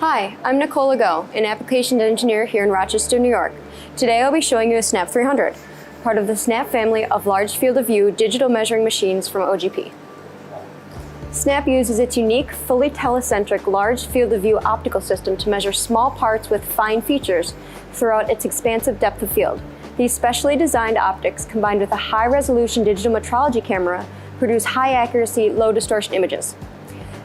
Hi, I'm Nicole Legault, an application engineer here in Rochester, New York. Today I'll be showing you a Snap 300, part of the Snap family of large field of view digital measuring machines from OGP. Snap uses its unique, fully telecentric large field of view optical system to measure small parts with fine features throughout its expansive depth of field. These specially designed optics, combined with a high-resolution digital metrology camera, produce high-accuracy, low-distortion images.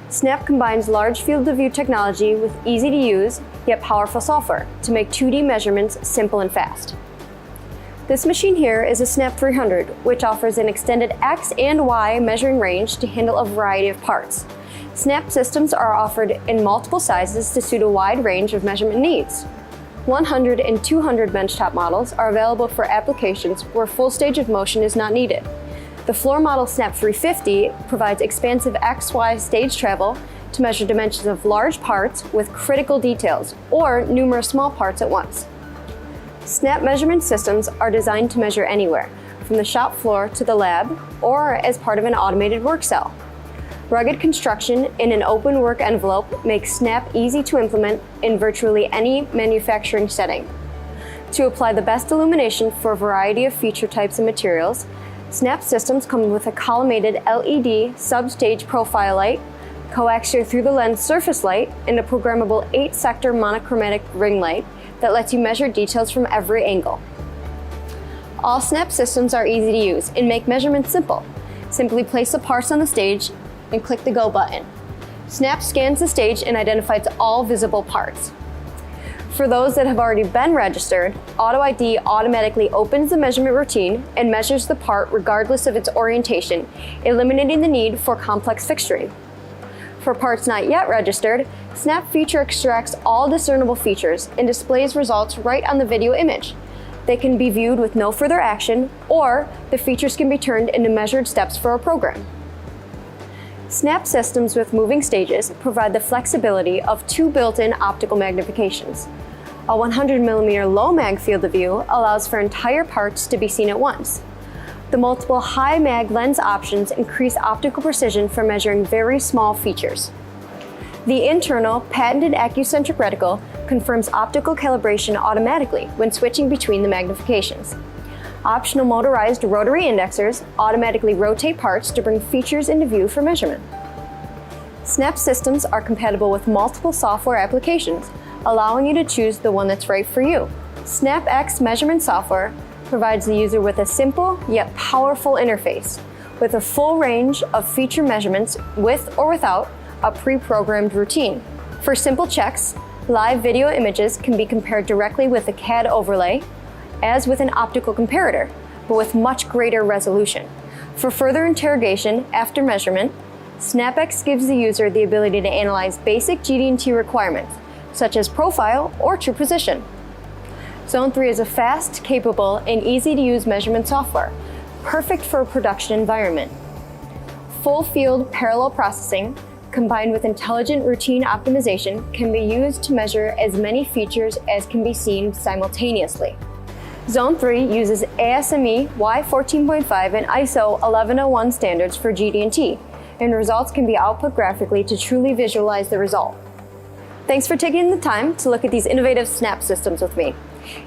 Snap combines large field of view technology with easy-to-use, yet powerful software to make 2D measurements simple and fast. This machine here is a Snap 300, which offers an extended X and Y measuring range to handle a variety of parts. Snap systems are offered in multiple sizes to suit a wide range of measurement needs. 100 and 200 benchtop models are available for applications where full stage of motion is not needed. The floor model Snap 350 provides expansive XY stage travel to measure dimensions of large parts with critical details, or numerous small parts at once. Snap measurement systems are designed to measure anywhere, from the shop floor to the lab, or as part of an automated work cell. Rugged construction in an open work envelope makes Snap easy to implement in virtually any manufacturing setting. To apply the best illumination for a variety of feature types and materials, Snap systems come with a collimated LED sub-stage profile light, coaxial through-the-lens surface light, and a programmable 8-sector monochromatic ring light that lets you measure details from every angle. All Snap systems are easy to use and make measurements simple. Simply place the parts on the stage and click the Go button. Snap scans the stage and identifies all visible parts. For those that have already been registered, Auto ID automatically opens the measurement routine and measures the part regardless of its orientation, eliminating the need for complex fixturing. For parts not yet registered, Snap Feature extracts all discernible features and displays results right on the video image. They can be viewed with no further action, or the features can be turned into measured steps for a program. Snap systems with moving stages provide the flexibility of 2 built-in optical magnifications. A 100mm low mag field of view allows for entire parts to be seen at once. The multiple high mag lens options increase optical precision for measuring very small features. The internal patented acucentric reticle confirms optical calibration automatically when switching between the magnifications. Optional motorized rotary indexers automatically rotate parts to bring features into view for measurement. Snap systems are compatible with multiple software applications, allowing you to choose the one that's right for you. SnapX measurement software provides the user with a simple yet powerful interface with a full range of feature measurements with or without a pre-programmed routine. For simple checks, live video images can be compared directly with a CAD overlay, as with an optical comparator, but with much greater resolution. For further interrogation after measurement, SnapX gives the user the ability to analyze basic GD&T requirements, such as profile or true position. Zone 3 is a fast, capable, and easy-to-use measurement software, perfect for a production environment. Full field parallel processing, combined with intelligent routine optimization, can be used to measure as many features as can be seen simultaneously. Zone 3 uses ASME Y14.5 and ISO 1101 standards for GD&T, and results can be output graphically to truly visualize the result. Thanks for taking the time to look at these innovative Snap systems with me.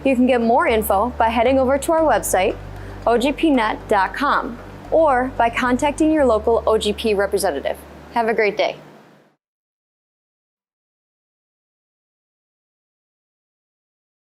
You can get more info by heading over to our website, ogpnet.com, or by contacting your local OGP representative. Have a great day.